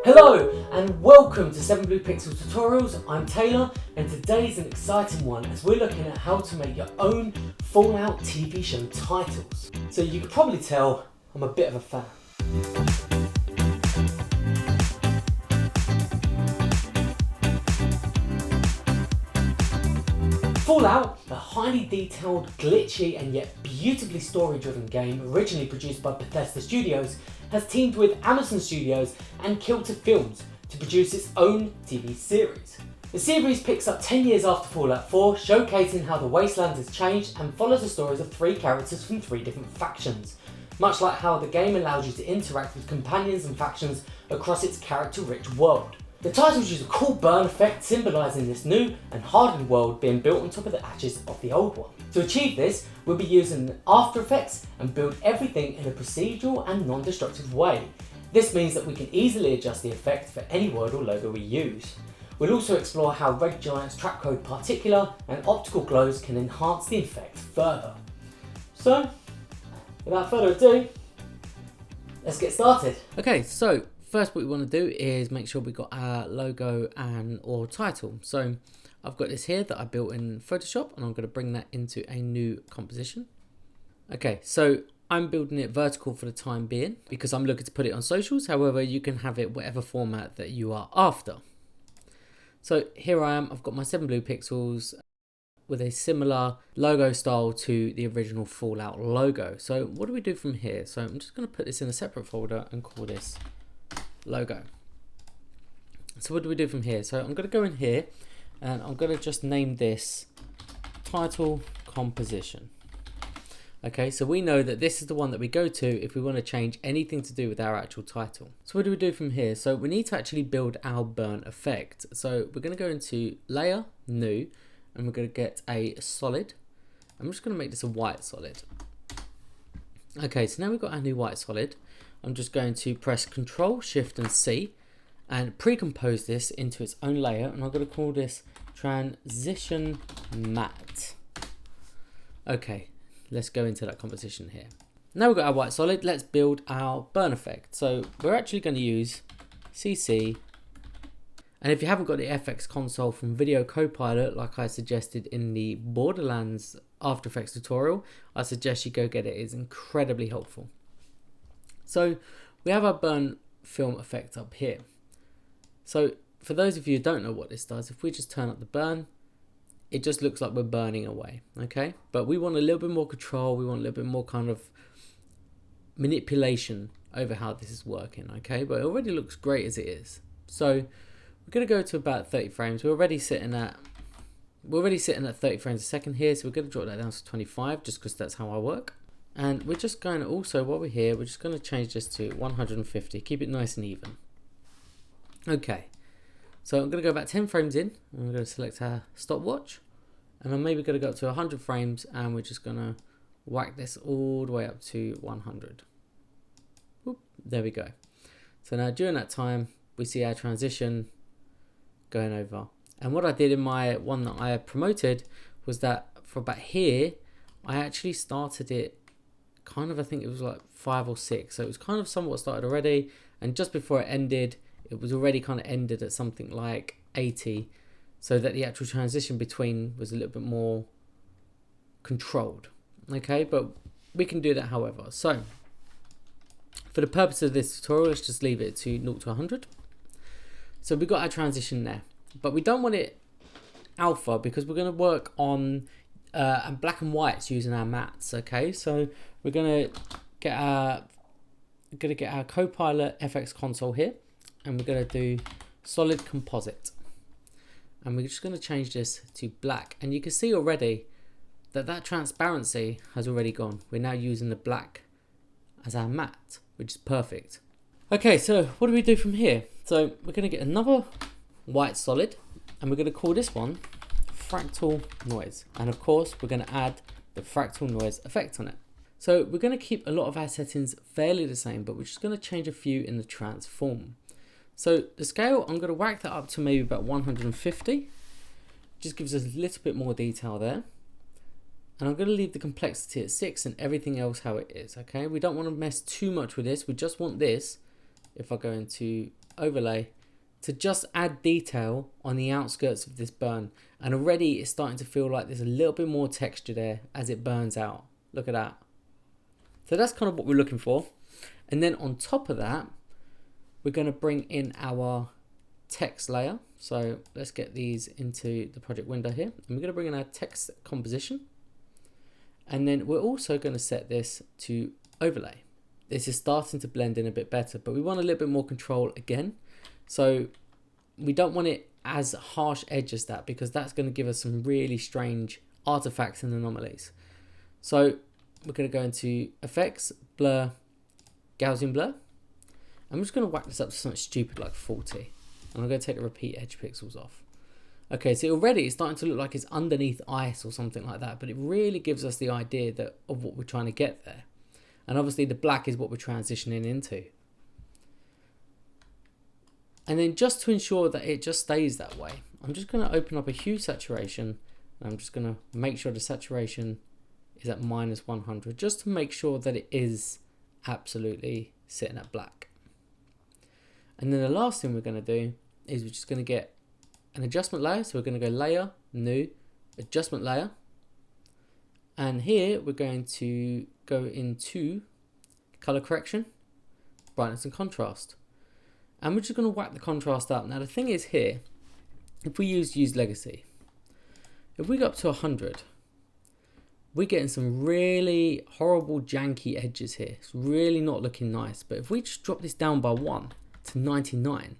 Hello and welcome to 7 Blue Pixel Tutorials. I'm Taylor and today's an exciting one as we're looking at how to make your own Fallout TV show titles. So you can probably tell I'm a bit of a fan. Fallout, a highly detailed, glitchy and yet beautifully story-driven game originally produced by Bethesda Studios, has teamed with Amazon Studios and Kilter Films to produce its own TV series. The series picks up 10 years after Fallout 4, showcasing how the Wasteland has changed and follows the stories of 3 characters from 3 different factions, much like how the game allows you to interact with companions and factions across its character-rich world. The titles use a cool burn effect symbolising this new and hardened world being built on top of the ashes of the old one. To achieve this, we'll be using After Effects and build everything in a procedural and non-destructive way. This means that we can easily adjust the effect for any word or logo we use. We'll also explore how Red Giant's Trapcode particular and optical glows can enhance the effect further. So, without further ado, let's get started. Okay, so first what we want to do is make sure we got our logo and or title. So I've got this here that I built in Photoshop and I'm going to bring that into a new composition. Okay, so I'm building it vertical for the time being because I'm looking to put it on socials. However, you can have it whatever format that you are after. So here I am, I've got my 7 blue pixels with a similar logo style to the original Fallout logo. So what do we do from here? So I'm just going to put this in a separate folder and call this logo. So what do we do from here? So I'm going to go in here and I'm going to just name this title composition. Okay, so we know that this is the one that we go to if we want to change anything to do with our actual title. So what do we do from here? So we need to actually build our burn effect. So we're going to go into layer, new, and we're going to get a solid. I'm just going to make this a white solid. Okay, so now we've got our new white solid. I'm just going to press Control, Shift and C and pre-compose this into its own layer, and I'm going to call this Transition Matte. Okay, let's go into that composition here. Now we've got our white solid, let's build our burn effect. So we're actually going to use CC, and if you haven't got the FX console from Video Copilot like I suggested in the Borderlands After Effects tutorial, I suggest you go get it. It's incredibly helpful. So we have our burn film effect up here. So for those of you who don't know what this does, if we just turn up the burn, it just looks like we're burning away, okay? But we want a little bit more control, we want a little bit more kind of manipulation over how this is working, okay? But it already looks great as it is. So we're gonna go to about 30 frames. We're already sitting at 30 frames a second here, so we're gonna drop that down to 25 just because that's how I work. And we're just going to also, while we're here, we're just going to change this to 150, keep it nice and even. Okay, so I'm going to go about 10 frames in, and we're going to select our stopwatch, and I'm maybe going to go up to 100 frames, and we're just going to whack this all the way up to 100. Oop, there we go. So now during that time, we see our transition going over. And what I did in my one that I promoted was that for about here, I actually started it kind of, I think it was like 5 or 6, so it was kind of somewhat started already, and just before it ended it was already kind of ended at something like 80, so that the actual transition between was a little bit more controlled. Okay, but we can do that however. So for the purpose of this tutorial, let's just leave it to 0 to 100. So we got our transition there, but we don't want it alpha because we're going to work on black and whites using our mattes. Okay, so we're gonna get our Copilot FX console here, and we're gonna do solid composite, and we're just gonna change this to black. And you can see already that transparency has already gone. We're now using the black as our matte, which is perfect. Okay, so what do we do from here? So we're gonna get another white solid, and we're gonna call this one fractal noise, and of course we're going to add the fractal noise effect on it. So we're going to keep a lot of our settings fairly the same, but we're just going to change a few in the transform. So the scale, I'm going to whack that up to maybe about 150, just gives us a little bit more detail there. And I'm going to leave the complexity at 6 and everything else how it is. Okay, we don't want to mess too much with this, we just want this if I go into overlay, to just add detail on the outskirts of this burn. And already it's starting to feel like there's a little bit more texture there as it burns out. Look at that. So that's kind of what we're looking for. And then on top of that, we're going to bring in our text layer. So let's get these into the project window here. And we're going to bring in our text composition. And then we're also going to set this to overlay. This is starting to blend in a bit better, but we want a little bit more control again. So we don't want it as harsh edge as that, because that's going to give us some really strange artifacts and anomalies. So we're going to go into effects, blur, Gaussian blur. I'm just going to whack this up to something stupid like 40. And I'm going to take the repeat edge pixels off. Okay, so already it's starting to look like it's underneath ice or something like that, but it really gives us the idea of what we're trying to get there. And obviously the black is what we're transitioning into. And then just to ensure that it just stays that way, I'm just going to open up a hue saturation. And I'm just going to make sure the saturation is at -100, just to make sure that it is absolutely sitting at black. And then the last thing we're going to do is we're just going to get an adjustment layer. So we're going to go layer, new, adjustment layer. And here we're going to go into color correction, brightness and contrast. And we're just going to whack the contrast up. Now the thing is here, if we use legacy, if we go up to 100, we're getting some really horrible janky edges here. It's really not looking nice. But if we just drop this down by 1 to 99,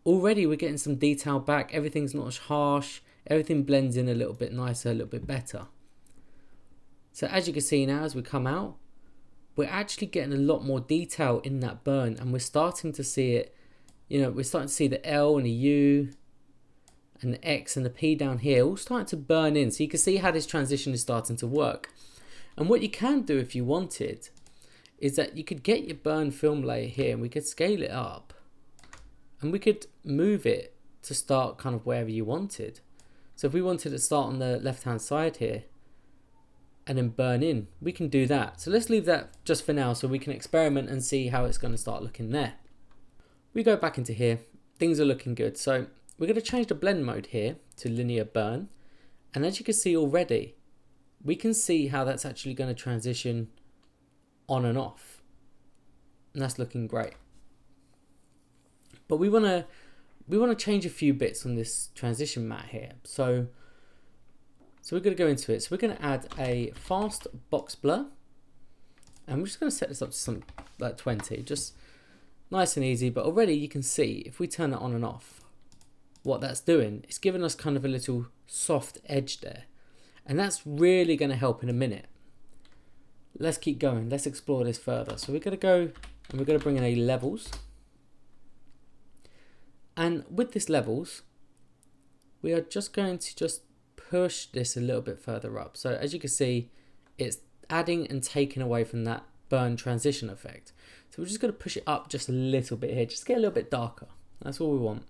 already we're getting some detail back. Everything's not as harsh. Everything blends in a little bit nicer, a little bit better. So as you can see now, as we come out, we're actually getting a lot more detail in that burn, and we're starting to see it, we're starting to see the L and the U and the X and the P down here all starting to burn in. So you can see how this transition is starting to work. And what you can do if you wanted is that you could get your burn film layer here, and we could scale it up, and we could move it to start kind of wherever you wanted. So if we wanted to start on the left hand side here and then burn in, we can do that. So let's leave that just for now so we can experiment and see how it's going to start looking there. We go back into here, things are looking good. So we're going to change the blend mode here to linear burn. And as you can see already, we can see how that's actually going to transition on and off. And that's looking great. But we want to change a few bits on this transition mat here. So we're going to go into it. So we're going to add a fast box blur. And we're just going to set this up to something like 20. Just nice and easy. But already you can see, if we turn it on and off, what that's doing, it's giving us kind of a little soft edge there. And that's really going to help in a minute. Let's keep going. Let's explore this further. So we're going to go and we're going to bring in a levels. And with this levels, we are just going to push this a little bit further up. So as you can see, it's adding and taking away from that burn transition effect. So we're just going to push it up just a little bit here, just get a little bit darker. That's all we want.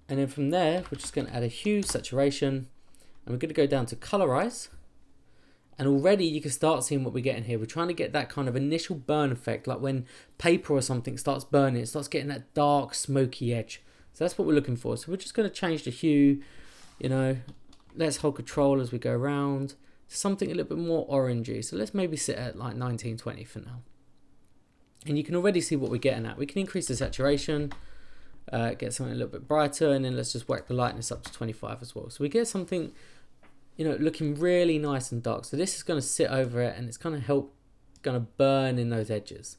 And then from there, we're just going to add a hue saturation, and we're going to go down to colorize. And already you can start seeing what we're getting here. We're trying to get that kind of initial burn effect, like when paper or something starts burning, it starts getting that dark, smoky edge. So that's what we're looking for. So we're just going to change the hue, let's hold control as we go around to something a little bit more orangey. So let's maybe sit at like 1920 for now. And you can already see what we're getting at. We can increase the saturation, get something a little bit brighter, and then let's just whack the lightness up to 25 as well. So we get something, looking really nice and dark. So this is going to sit over it, and it's going to burn in those edges.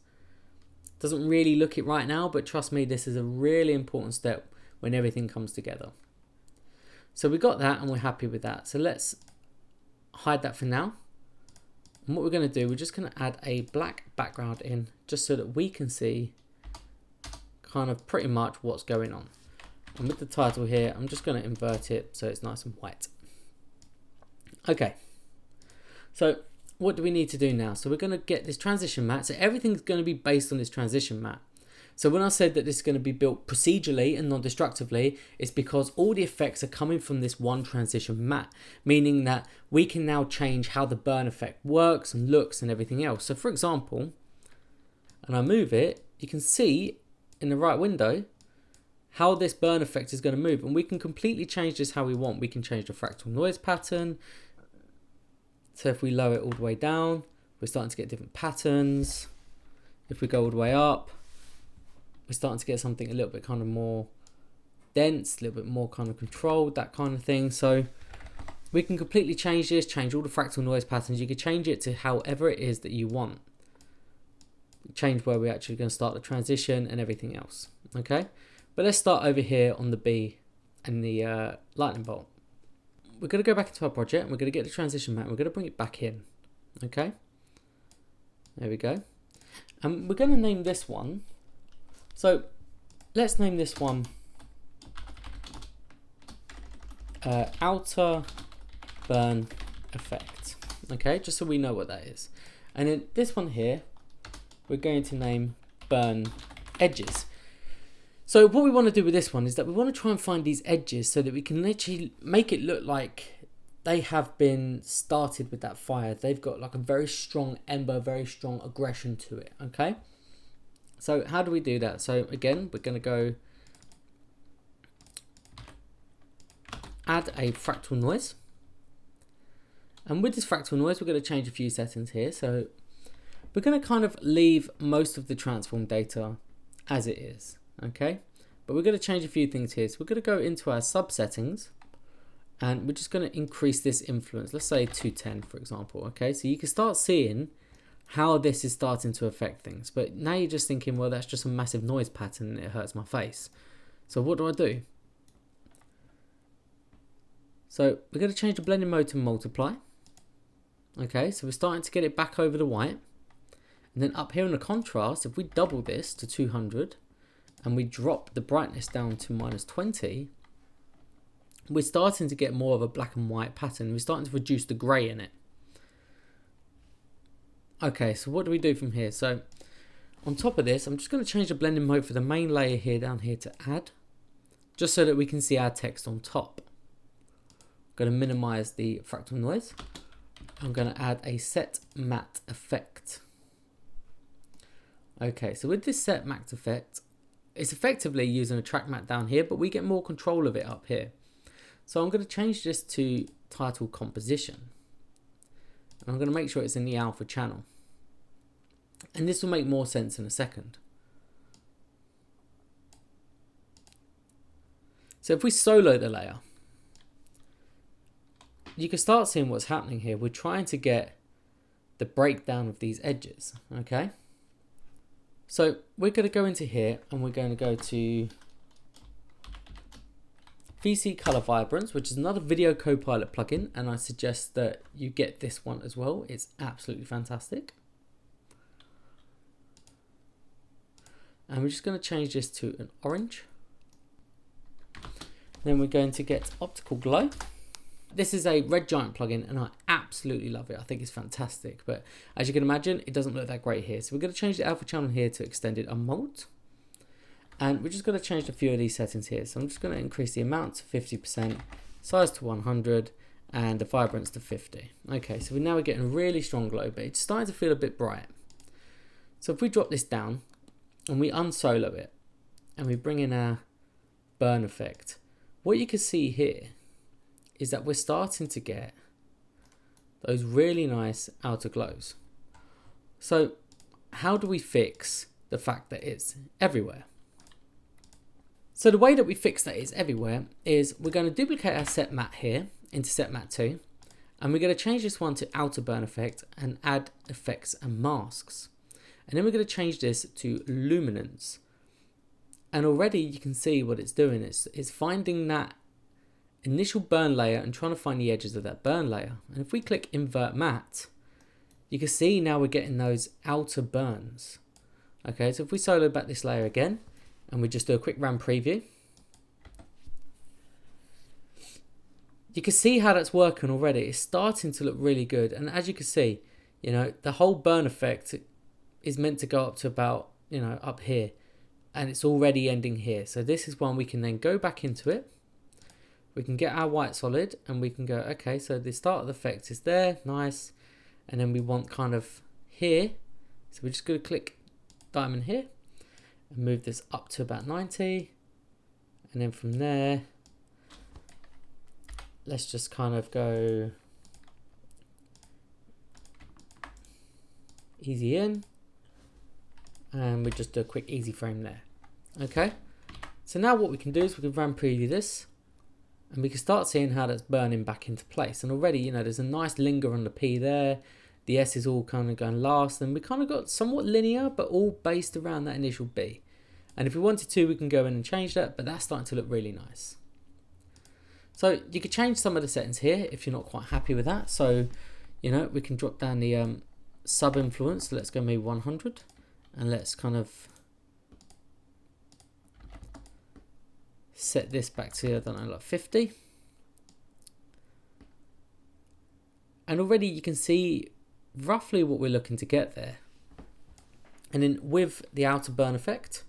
Doesn't really look it right now, but trust me, this is a really important step when everything comes together. So we got that, and we're happy with that. So let's hide that for now. And what we're going to do, we're just going to add a black background in, just so that we can see kind of pretty much what's going on. And with the title here, I'm just going to invert it so it's nice and white. Okay, so what do we need to do now? So we're going to get this transition mat. So everything's going to be based on this transition mat. So when I said that this is going to be built procedurally and non-destructively, it's because all the effects are coming from this one transition mat, meaning that we can now change how the burn effect works and looks and everything else. So for example, and I move it, you can see in the right window how this burn effect is going to move, and we can completely change this how we want. We can change the fractal noise pattern. So if we lower it all the way down, we're starting to get different patterns. If we go all the way up, we're starting to get something a little bit kind of more dense, a little bit more kind of controlled, that kind of thing. So we can completely change this, change all the fractal noise patterns. You can change it to however it is that you want. Change where we're actually going to start the transition and everything else. Okay, but let's start over here on the B and the lightning bolt. We're going to go back into our project and we're going to get the transition mat. We're going to bring it back in. Okay, there we go. And we're going to name this one. So let's name this one outer burn effect. Okay, just so we know what that is. And then this one here, we're going to name burn edges. So what we want to do with this one is that we want to try and find these edges so that we can literally make it look like they have been started with that fire. They've got like a very strong ember, very strong aggression to it. Okay, so how do we do that? So again, we're going to go add a fractal noise, and with this fractal noise we're going to change a few settings here. So we're going to kind of leave most of the transform data as it is, okay, but we're going to change a few things here. So we're going to go into our sub settings and we're just going to increase this influence, let's say 210 for example. Okay, so you can start seeing how this is starting to affect things, but now you're just thinking, well, that's just a massive noise pattern and it hurts my face. So what do? So we're going to change the blending mode to multiply. Okay, so we're starting to get it back over the white. And then up here in the contrast, if we double this to 200 and we drop the brightness down to -20, we're starting to get more of a black and white pattern. We're starting to reduce the grey in it. Okay, so what do we do from here? So on top of this, I'm just going to change the blending mode for the main layer here down here to add, just so that we can see our text on top. I'm going to minimize the fractal noise. I'm going to add a set matte effect. Okay, so with this set matte effect, it's effectively using a track matte down here, but we get more control of it up here. So I'm going to change this to title composition. And I'm going to make sure it's in the alpha channel. And this will make more sense in a second. So if we solo the layer, you can start seeing what's happening here. We're trying to get the breakdown of these edges, okay? So we're going to go into here and we're going to go to VC Color Vibrance, which is another Video Copilot plugin, and I suggest that you get this one as well. It's absolutely fantastic. And we're just going to change this to an orange. Then we're going to get Optical Glow. This is a Red Giant plugin and I absolutely love it. I think it's fantastic, but as you can imagine, it doesn't look that great here. So we're going to change the alpha channel here to extended unmult. And we're just going to change a few of these settings here. So I'm just going to increase the amount to 50%, size to 100, and the vibrance to 50. Okay, so now we're getting a really strong glow, but it's starting to feel a bit bright. So if we drop this down and we unsolo it and we bring in our burn effect, what you can see here is that we're starting to get those really nice outer glows. So how do we fix the fact that it's everywhere? So the way that we fix that it's everywhere is we're going to duplicate our set matte here into set matte 2, and we're going to change this one to outer burn effect and add effects and masks. And then we're going to change this to luminance. And already you can see what it's doing. It's finding that initial burn layer and trying to find the edges of that burn layer. And if we click invert matte, you can see now we're getting those outer burns. Okay, so if we solo back this layer again and we just do a quick RAM preview, you can see how that's working already. It's starting to look really good. And as you can see, you know, the whole burn effect is meant to go up to about, you know, up here, and it's already ending here. So this is one we can then go back into it. We can get our white solid and we can go, okay, so the start of the effect is there, nice. And then we want kind of here. So we're just going to click diamond here and move this up to about 90. And then from there, let's just kind of go easy in. And we just do a quick easy frame there. Okay. So now what we can do is we can run preview this. And we can start seeing how that's burning back into place. And already, you know, there's a nice linger on the P there. The S is all kind of going last. And we kind of got somewhat linear, but all based around that initial B. And if we wanted to, we can go in and change that. But that's starting to look really nice. So you could change some of the settings here if you're not quite happy with that. So, you know, we can drop down the sub influence. So let's go maybe 100. And let's kind of set this back to, I don't know, like 50. And already you can see roughly what we're looking to get there. And then with the outer burn effect,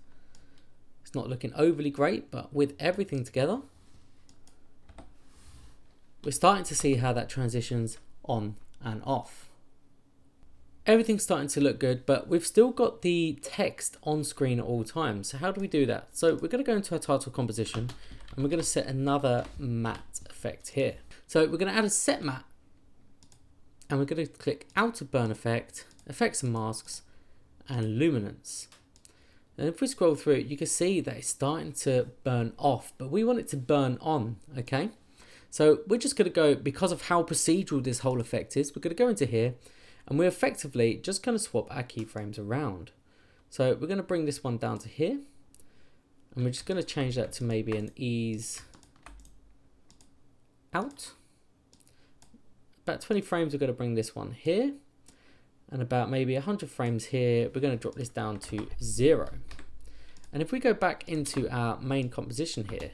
it's not looking overly great, but with everything together, we're starting to see how that transitions on and off. Everything's starting to look good, but we've still got the text on screen at all times. So how do we do that? So we're going to go into our title composition and we're going to set another matte effect here. So we're going to add a set matte and we're going to click outer burn effect, effects and masks, and luminance. And if we scroll through it, you can see that it's starting to burn off, but we want it to burn on, okay? So we're just going to go, because of how procedural this whole effect is, we're going to go into here and we're effectively just going to swap our keyframes around. So we're going to bring this one down to here and we're just going to change that to maybe an ease out. About 20 frames, we're going to bring this one here. And about maybe 100 frames here, we're going to drop this down to 0. And if we go back into our main composition here,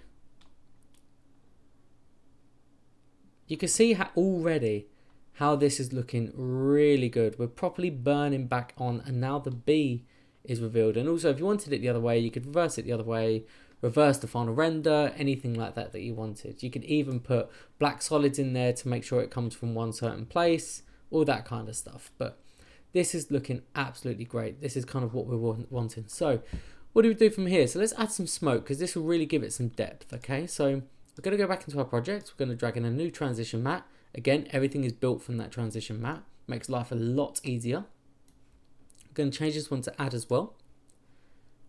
you can see how already how this is looking really good. We're properly burning back on, and now the B is revealed. And also, if you wanted it the other way, you could reverse it the other way, reverse the final render, anything like that that you wanted. You could even put black solids in there to make sure it comes from one certain place, all that kind of stuff. But this is looking absolutely great. This is kind of what we're wanting. So what do we do from here? So let's add some smoke because this will really give it some depth. Okay, so we're going to go back into our project. We're going to drag in a new transition matte. Again, everything is built from that transition matte. Makes life a lot easier. I'm going to change this one to add as well.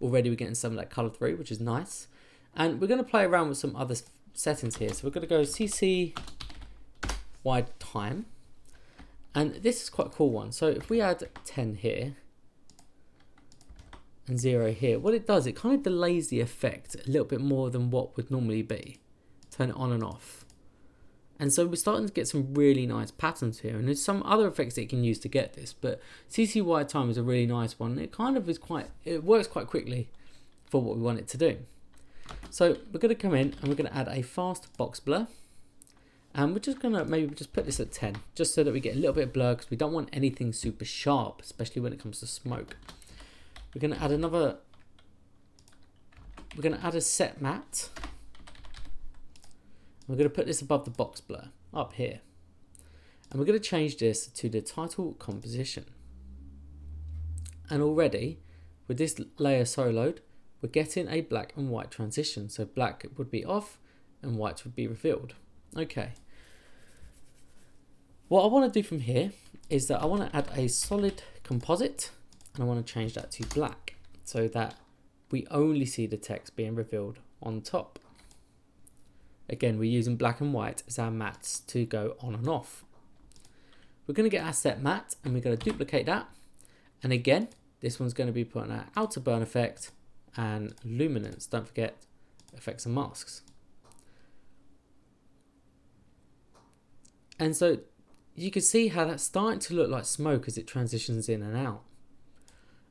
Already we're getting some of that color through, which is nice. And we're going to play around with some other settings here. So we're going to go CC wide time. And this is quite a cool one. So if we add 10 here and 0 here, what it does, it kind of delays the effect a little bit more than what would normally be. Turn it on and off. And so we're starting to get some really nice patterns here. And there's some other effects that you can use to get this. But CC wide time is a really nice one. It kind of is it works quite quickly for what we want it to do. So we're going to come in and we're going to add a fast box blur. And we're just going to maybe just put this at 10, just so that we get a little bit of blur, because we don't want anything super sharp, especially when it comes to smoke. We're going to add a set matte. We're going to put this above the box blur, up here. And we're going to change this to the title composition. And already, with this layer soloed, we're getting a black and white transition. So black would be off and white would be revealed. Okay. What I want to do from here is that I want to add a solid composite and I want to change that to black so that we only see the text being revealed on top. Again, we're using black and white as our mattes to go on and off. We're going to get our set matte and we're going to duplicate that. And again, this one's going to be put on our outer burn effect and luminance. Don't forget effects and masks. And so you can see how that's starting to look like smoke as it transitions in and out.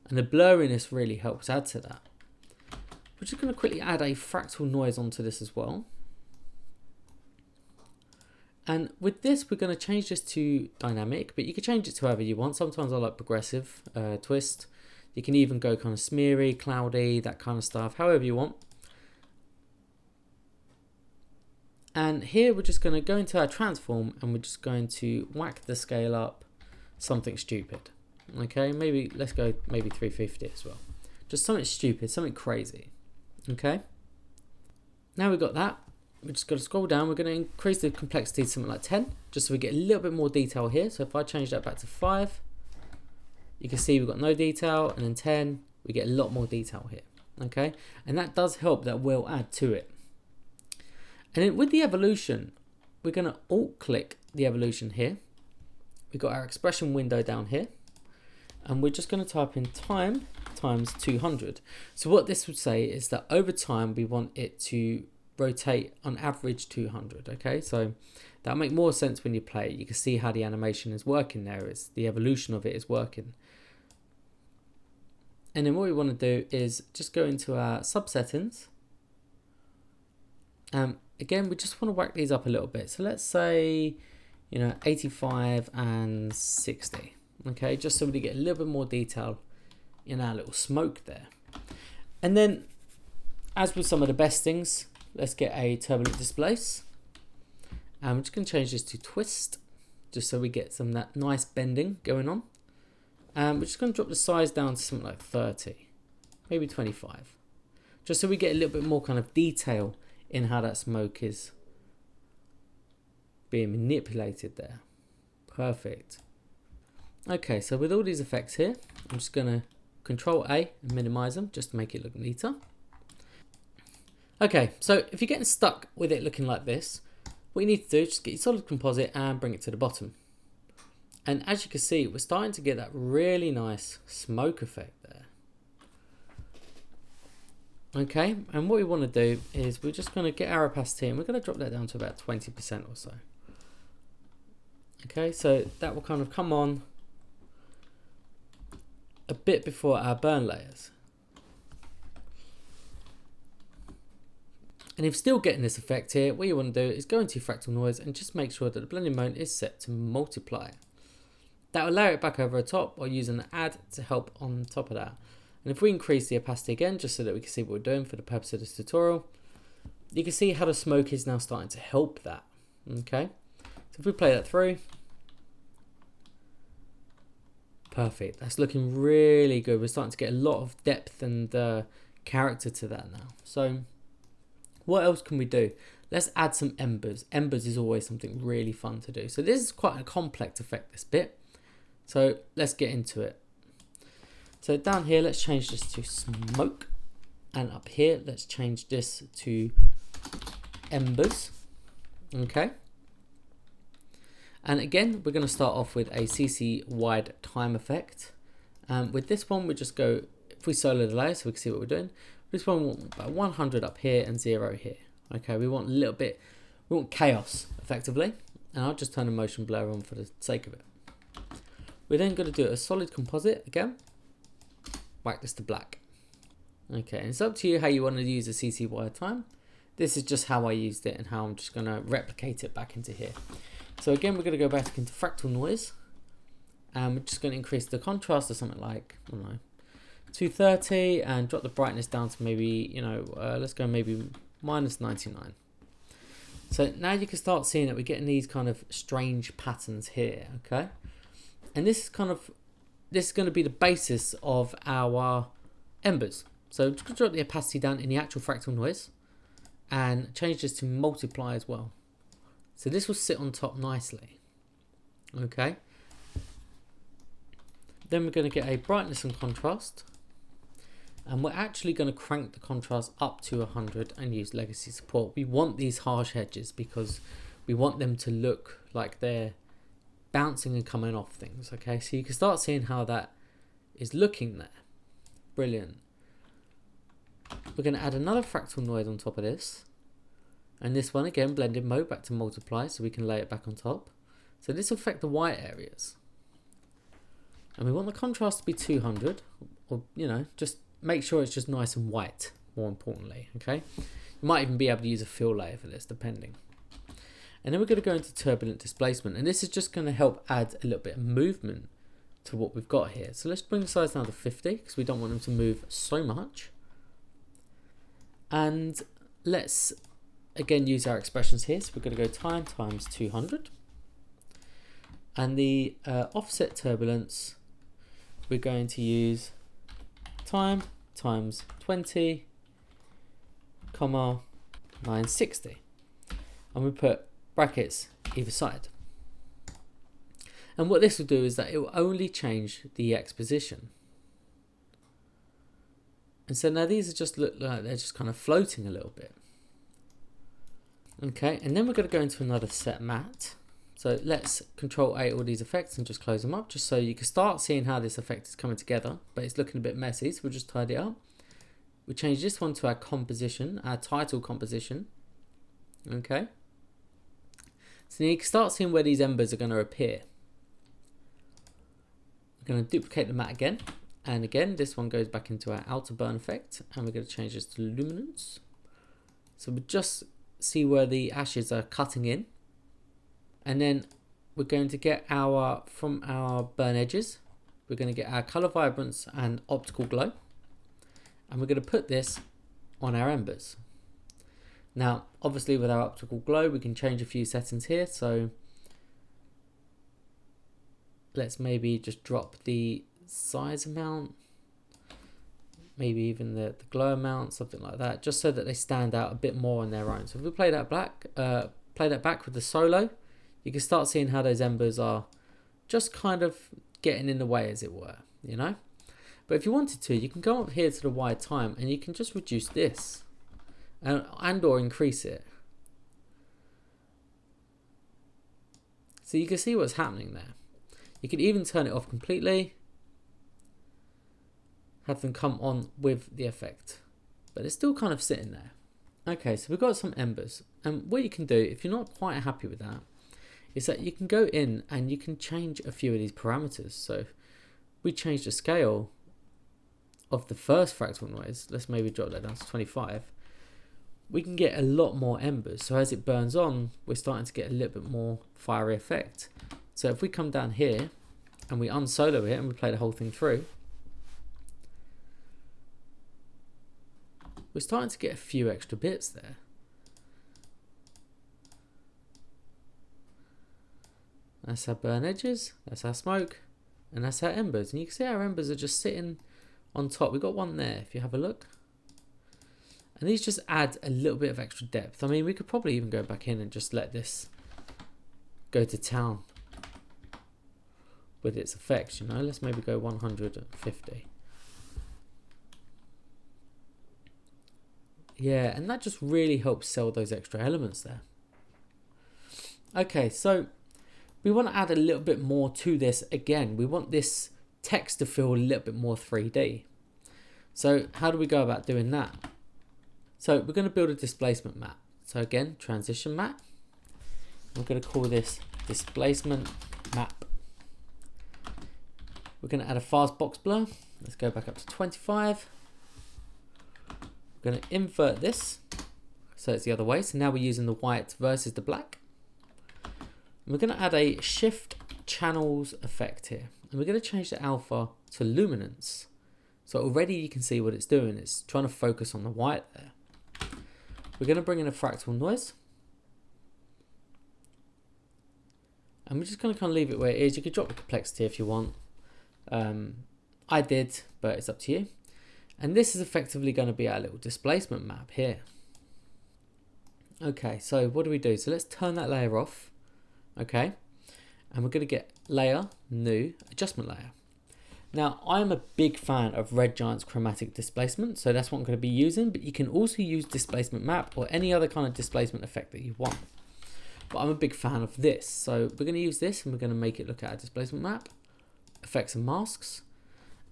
And the blurriness really helps add to that. We're just going to quickly add a fractal noise onto this as well. And with this, we're going to change this to dynamic, but you can change it to however you want. Sometimes I like progressive, twist. You can even go kind of smeary, cloudy, that kind of stuff, however you want. And here we're just going to go into our transform and we're just going to whack the scale up something stupid. Okay, maybe let's go maybe 350 as well. Just something stupid, something crazy. Okay. Now we've got that. We're just going to scroll down. We're going to increase the complexity to something like 10, just so we get a little bit more detail here. So if I change that back to 5, you can see we've got no detail, and then 10, we get a lot more detail here. Okay, and that does help, that will add to it. And then with the evolution, we're going to alt click the evolution here. We've got our expression window down here, and we're just going to type in time times 200. So what this would say is that over time we want it to rotate on average 200. Okay, so that'll make more sense when you play it. You can see how the animation is working there, is the evolution of it is working. And then what we want to do is just go into our sub settings. Again, we just want to whack these up a little bit. So let's say, 85 and 60. Okay, just so we get a little bit more detail in our little smoke there. And then, as with some of the best things, let's get a turbulent displace. And we're just going to change this to twist, just so we get some of that nice bending going on. And we're just going to drop the size down to something like 30, maybe 25, just so we get a little bit more kind of detail in how that smoke is being manipulated there. Perfect. Okay, so with all these effects here, I'm just going to Control A and minimize them just to make it look neater. Okay, so if you're getting stuck with it looking like this, what you need to do is just get your solid composite and bring it to the bottom. And as you can see, we're starting to get that really nice smoke effect there. Okay, and what we want to do is we're just going to get our opacity and we're going to drop that down to about 20% or so. Okay, so that will kind of come on a bit before our burn layers. And if you're still getting this effect here, what you want to do is go into fractal noise and just make sure that the blending mode is set to multiply. That will layer it back over the top or use an add to help on top of that. And if we increase the opacity again, just so that we can see what we're doing for the purpose of this tutorial, you can see how the smoke is now starting to help that. Okay, so if we play that through, perfect. That's looking really good. We're starting to get a lot of depth and character to that now. So what else can we do? Let's add some embers. Embers is always something really fun to do. So this is quite a complex effect, this bit. So let's get into it. So down here, let's change this to smoke. And up here, let's change this to embers. Okay. And again, we're going to start off with a CC wide time effect. With this one, we just go, if we solo the layer so we can see what we're doing. This one, we want about 100 up here and 0 here. Okay, we want a little bit, we want chaos effectively. And I'll just turn the motion blur on for the sake of it. We're then going to do a solid composite again. Whack this to black. Okay, and it's up to you how you want to use the CC wide time. This is just how I used it and how I'm just going to replicate it back into here. So again, we're going to go back into fractal noise. And we're just going to increase the contrast to something like, I don't know, 230 and drop the brightness down to maybe, let's go maybe minus 99. So now you can start seeing that we're getting these kind of strange patterns here, okay? And this is going to be the basis of our embers. So just going to drop the opacity down in the actual fractal noise and change this to multiply as well. So this will sit on top nicely, okay? Then we're going to get a brightness and contrast. And we're actually going to crank the contrast up to 100 and use legacy support. We want these harsh edges because we want them to look like they're bouncing and coming off things. Okay, so you can start seeing how that is looking there. Brilliant. We're going to add another fractal noise on top of this. And this one again, blended mode back to multiply so we can lay it back on top. So this will affect the white areas. And we want the contrast to be 200 or, just make sure it's just nice and white, more importantly, okay? You might even be able to use a fill layer for this, depending. And then we're going to go into turbulent displacement, and this is just going to help add a little bit of movement to what we've got here. So let's bring the size down to 50, because we don't want them to move so much. And let's, again, use our expressions here. So we're going to go time times 200. And the offset turbulence, we're going to use time times 20, comma 960. And we put brackets either side. And what this will do is that it will only change the X position. And so now these are just look like they're just kind of floating a little bit. Okay, and then we're going to go into another set matte. So let's Control A all these effects and just close them up, just so you can start seeing how this effect is coming together, but it's looking a bit messy, so we'll just tidy it up. We change this one to our composition, our title composition. Okay. So now you can start seeing where these embers are going to appear. We're going to duplicate the matte again. And again, this one goes back into our outer burn effect, and we're going to change this to luminance. So we just see where the ashes are cutting in. And then we're going to get from our burn edges, we're going to get our color vibrance and optical glow. And we're going to put this on our embers. Now, obviously with our optical glow, we can change a few settings here. So let's maybe just drop the size amount, maybe even the glow amount, something like that, just so that they stand out a bit more on their own. So if we play that back with the solo, you can start seeing how those embers are just kind of getting in the way, as it were, you know. But if you wanted to, you can go up here to the wide time and you can just reduce this and or increase it. So you can see what's happening there. You can even turn it off completely, have them come on with the effect, but it's still kind of sitting there. Okay, so we've got some embers, and what you can do if you're not quite happy with that is that you can go in and you can change a few of these parameters. So if we change the scale of the first fractal noise, let's maybe drop that down to 25, we can get a lot more embers. So as it burns on, we're starting to get a little bit more fiery effect. So if we come down here and we unsolo it and we play the whole thing through, we're starting to get a few extra bits there. That's our burn edges, that's our smoke, and that's our embers. And you can see our embers are just sitting on top. We've got one there, if you have a look. And these just add a little bit of extra depth. I mean, we could probably even go back in and just let this go to town with its effects, you know. Let's maybe go 150. Yeah, and that just really helps sell those extra elements there. Okay, so we want to add a little bit more to this again. We want this text to feel a little bit more 3D. So how do we go about doing that? So we're going to build a displacement map. So again, transition map. We're going to call this displacement map. We're going to add a fast box blur. Let's go back up to 25. We're going to invert this so it's the other way. So now we're using the white versus the black. And we're going to add a shift channels effect here. And we're going to change the alpha to luminance. So already you can see what it's doing. It's trying to focus on the white there. We're going to bring in a fractal noise. And we're just going to kind of leave it where it is. You could drop the complexity if you want. I did, but it's up to you. And this is effectively going to be our little displacement map here. Okay, so what do we do? So let's turn that layer off. Okay, and we're going to get layer, new, adjustment layer. Now, I'm a big fan of Red Giant's chromatic displacement, so that's what I'm going to be using, but you can also use displacement map or any other kind of displacement effect that you want. But I'm a big fan of this, so we're going to use this and we're going to make it look at our displacement map, effects and masks.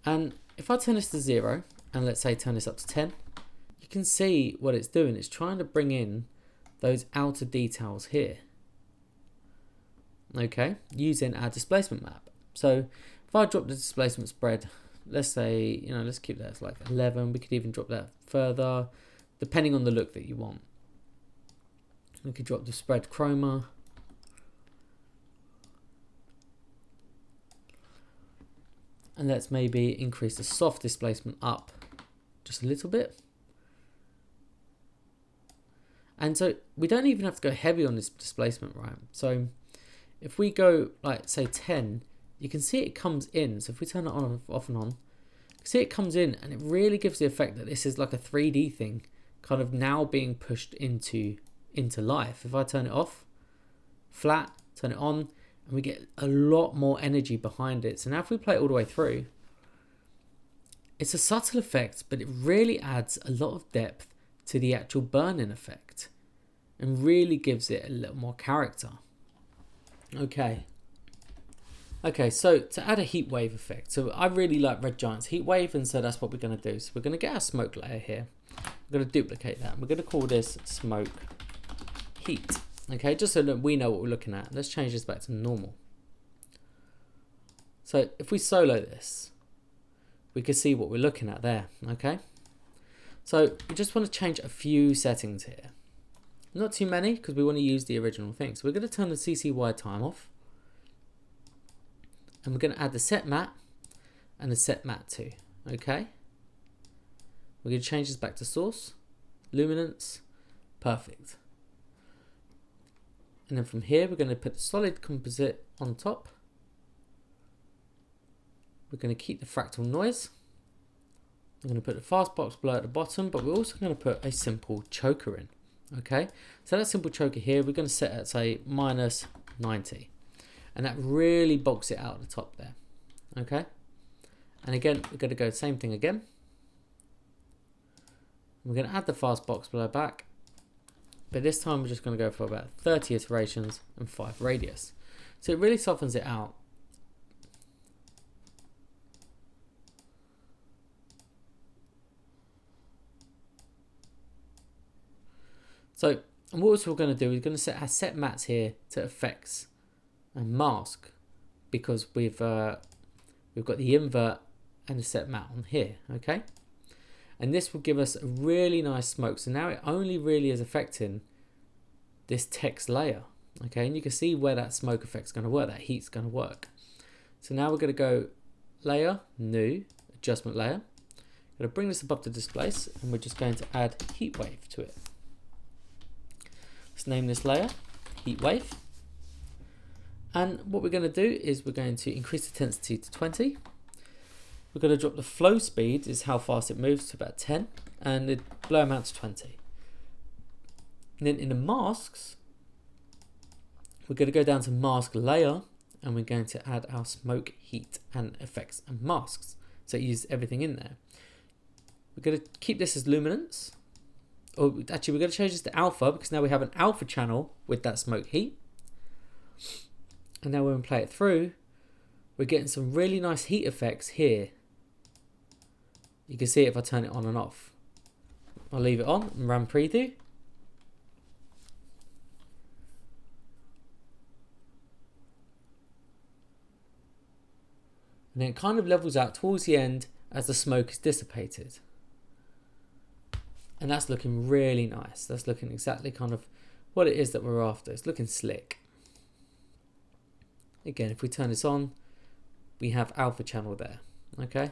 And if I turn this to 0, and let's say turn this up to 10, you can see what it's doing. It's trying to bring in those outer details here. Okay, using our displacement map. So if I drop the displacement spread, let's say, you know, let's keep that as like 11. We could even drop that further, depending on the look that you want. We could drop the spread chroma. And let's maybe increase the soft displacement up just a little bit. And so we don't even have to go heavy on this displacement, right? So if we go like say 10, you can see it comes in. So if we turn it on, off and on, See, it comes in and it really gives the effect that this is like a 3D thing kind of now being pushed into life. If I turn it off, flat, turn it on, and we get a lot more energy behind it. So now if we play it all the way through, it's a subtle effect, but it really adds a lot of depth to the actual burn-in effect and really gives it a little more character. Okay, so to add a heat wave effect, so I really like Red Giant's heat wave, and so that's what we're going to do. So we're going to get our smoke layer here. We're going to duplicate that. We're going to call this smoke heat. Okay, just so that we know what we're looking at. Let's change this back to normal. So if we solo this, we can see what we're looking at there. Okay, so we just want to change a few settings here. Not too many, because we want to use the original thing. So we're going to turn the CCY time off. And we're going to add the set matte and the set matte too. Okay. We're going to change this back to source, luminance, perfect. And then from here, we're going to put the solid composite on top. We're going to keep the fractal noise. We're going to put the fastbox blur at the bottom, but we're also going to put a simple choker in. Okay. So that simple choker here, we're going to set at say -90. And that really bulks it out at the top there. Okay. And again, we're going to go the same thing again. We're going to add the fast box blur back. But this time we're just going to go for about 30 iterations and 5 radius. So it really softens it out. So, and what we're going to do is going to set our set mattes here to effects and mask, because we've got the invert and the set matte on here. Okay, and this will give us a really nice smoke. So now it only really is affecting this text layer. Okay, and you can see where that smoke effect's going to work, that heat's going to work. So now we're going to go layer, new, adjustment layer. Going to bring this above the displace, and we're just going to add heat wave to it. Let's name this layer heat wave. And what we're going to do is we're going to increase the intensity to 20. We're going to drop the flow speed, is how fast it moves, to about 10, and the blur amount to 20. And then in the masks, we're going to go down to mask layer, and we're going to add our smoke, heat, and effects and masks. So it uses everything in there. We're going to keep this as luminance. Or actually, we're going to change this to alpha, because now we have an alpha channel with that smoke heat. And now when we play it through, we're getting some really nice heat effects here. You can see it if I turn it on and off. I'll leave it on and run preview. And then it kind of levels out towards the end as the smoke is dissipated. And that's looking really nice. That's looking exactly kind of what it is that we're after. It's looking slick. Again, if we turn this on, we have alpha channel there. Okay.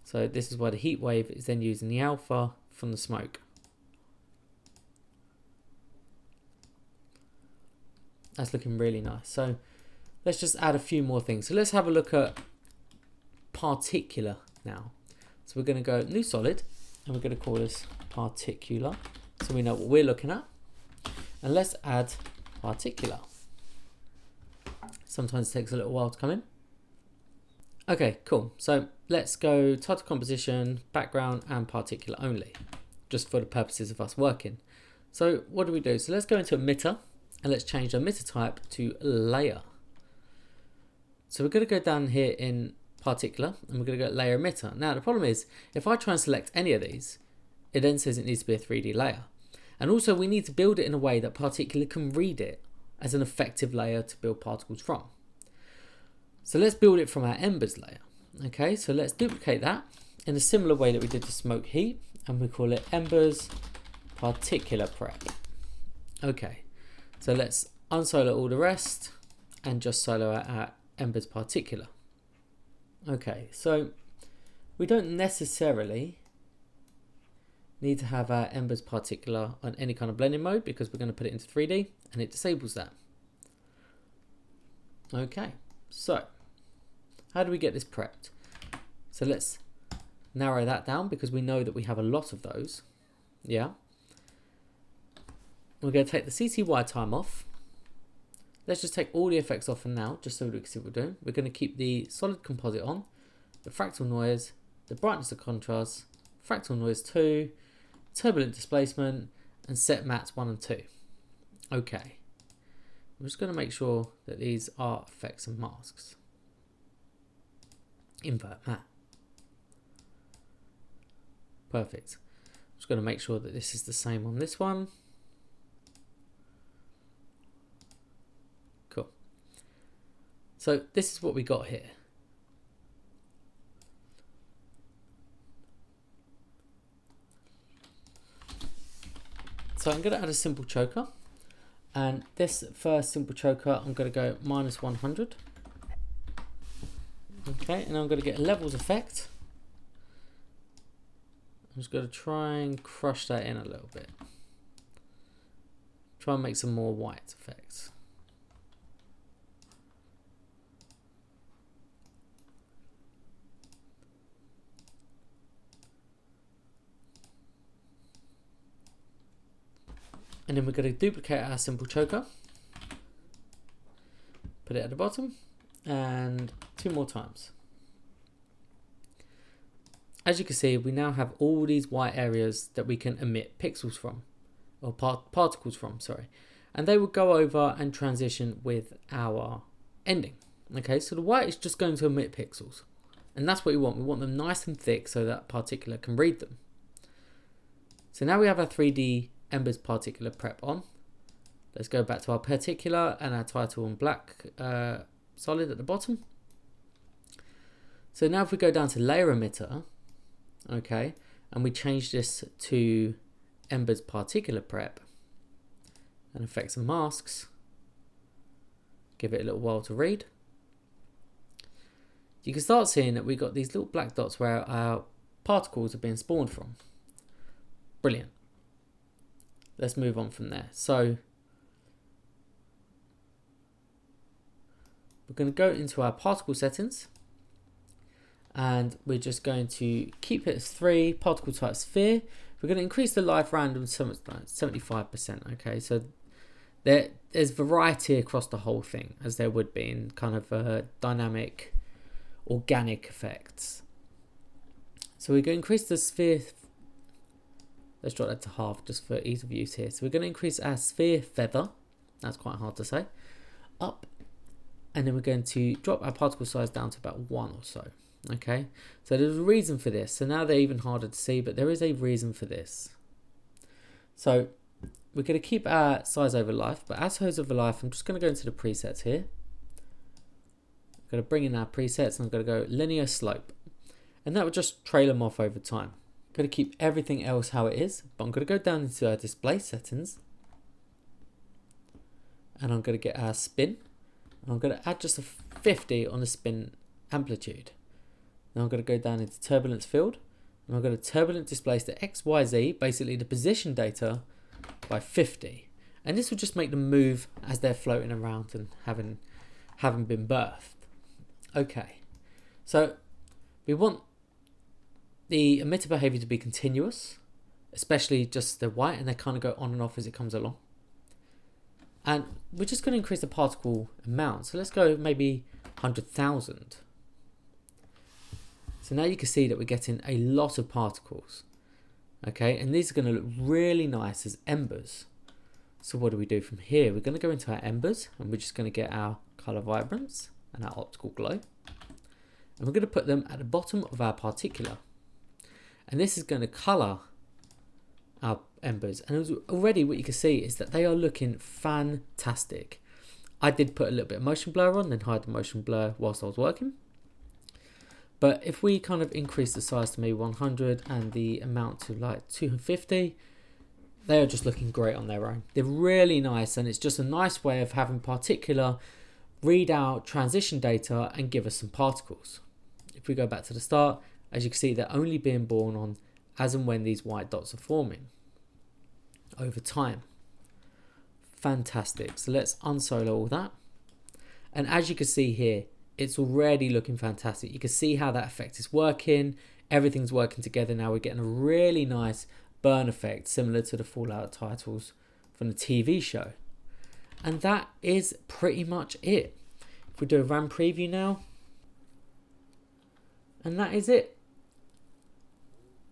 So this is why the heat wave is then using the alpha from the smoke. That's looking really nice. So let's just add a few more things. So let's have a look at particular now. So we're going to go new solid, and we're going to call this particular, so we know what we're looking at. And let's add particular. Sometimes it takes a little while to come in. Okay, cool. So let's go title composition, background, and particular only, just for the purposes of us working. So what do we do? So let's go into emitter, and let's change the emitter type to layer. So we're going to go down here in particular, and we're going to go layer emitter. Now the problem is, if I try and select any of these, it then says it needs to be a 3D layer. And also we need to build it in a way that particular can read it as an effective layer to build particles from. So let's build it from our embers layer. Okay, so let's duplicate that in a similar way that we did the smoke heat, and we call it embers particular prep. Okay, so let's unsolo all the rest and just solo out our embers particular. Okay, so we don't necessarily need to have our embers particular on any kind of blending mode, because we're going to put it into 3D and it disables that. Okay, so how do we get this prepped? So let's narrow that down because we know that we have a lot of those. Yeah. We're going to take the CCY time off. Let's just take all the effects off for now, just so we can see what we're doing. We're going to keep the solid composite on, the fractal noise, the brightness of contrast, fractal noise 2, turbulent displacement, and set mats 1 and 2. Okay. I'm just going to make sure that these are effects and masks. Invert matte. Perfect. I'm just going to make sure that this is the same on this one. Cool. So this is what we got here. So I'm going to add a simple choker. And this first simple choker, I'm going to go -100. Okay, and I'm going to get a levels effect. I'm just going to try and crush that in a little bit. Try and make some more white effects. And then we're going to duplicate our simple choker. Put it at the bottom. And 2 more times. As you can see, we now have all these white areas that we can emit pixels from. Or particles from, sorry. And they will go over and transition with our ending. Okay, so the white is just going to emit pixels. And that's what we want. We want them nice and thick so that particular can read them. So now we have our 3D Embers particular prep on. Let's go back to our particular and our title on black solid at the bottom. So now if we go down to layer emitter, okay, and we change this to Embers particular prep and effects and masks, give it a little while to read. You can start seeing that we've got these little black dots where our particles are being spawned from. Brilliant. Let's move on from there. So we're going to go into our particle settings and we're just going to keep it as 3 particle type sphere. We're going to increase the live random so much like 75%. Okay, so there's variety across the whole thing, as there would be in kind of dynamic organic effects. So we're going to increase the sphere. Let's drop that to half just for ease of use here. So we're going to increase our sphere feather. That's quite hard to say. Up. And then we're going to drop our particle size down to about 1 or so. Okay. So there's a reason for this. So now they're even harder to see, but there is a reason for this. So we're going to keep our size over life. But as size over life, I'm just going to go into the presets here. I'm going to bring in our presets and I'm going to go linear slope. And that will just trail them off over time. Going to keep everything else how it is, but I'm going to go down into our display settings and I'm going to get our spin and I'm going to add just a 50 on the spin amplitude. Now I'm going to go down into turbulence field and I'm going to turbulent displace the XYZ, basically the position data, by 50, and this will just make them move as they're floating around and having been birthed. Okay, so we want the emitter behavior to be continuous, especially just the white, and they kind of go on and off as it comes along. And we're just going to increase the particle amount. So let's go maybe 100,000. So now you can see that we're getting a lot of particles. Okay, and these are going to look really nice as embers. So what do we do from here? We're going to go into our embers and we're just going to get our color vibrance and our optical glow. And we're going to put them at the bottom of our particular. And this is going to color our embers. And already what you can see is that they are looking fantastic. I did put a little bit of motion blur on, then hide the motion blur whilst I was working. But if we kind of increase the size to maybe 100 and the amount to like 250, they are just looking great on their own. They're really nice, and it's just a nice way of having particular read out transition data and give us some particles. If we go back to the start, as you can see, they're only being born on as and when these white dots are forming over time. Fantastic. So let's unsolo all that. And as you can see here, it's already looking fantastic. You can see how that effect is working. Everything's working together now. We're getting a really nice burn effect similar to the Fallout titles from the TV show. And that is pretty much it. If we do a RAM preview now, and that is it.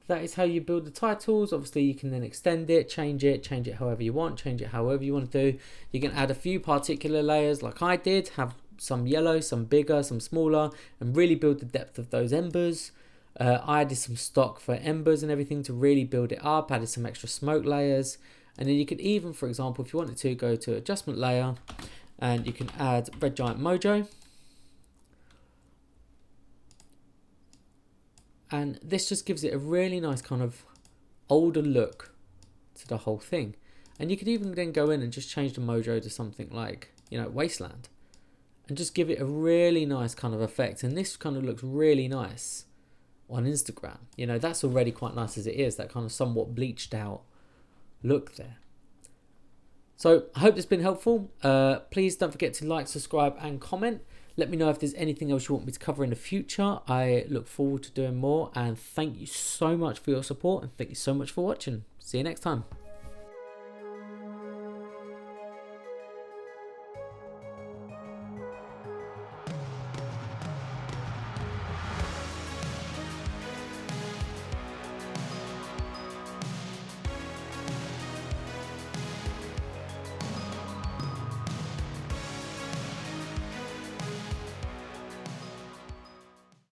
That is how you build the titles. Obviously you can then extend it, change it however you want, change it however you want to do. You can add a few particular layers like I did, have some yellow, some bigger, some smaller, and really build the depth of those embers. I added some stock for embers and everything to really build it up, added some extra smoke layers. And then you could even, for example, if you wanted to, go to adjustment layer and you can add Red Giant Mojo. And this just gives it a really nice kind of older look to the whole thing. And you could even then go in and just change the Mojo to something like, you know, Wasteland. And just give it a really nice kind of effect. And this kind of looks really nice on Instagram. You know, that's already quite nice as it is, that kind of somewhat bleached out look there. So I hope it's been helpful. Please don't forget to like, subscribe and comment. Let me know if there's anything else you want me to cover in the future. I look forward to doing more, and thank you so much for your support, and thank you so much for watching. See you next time.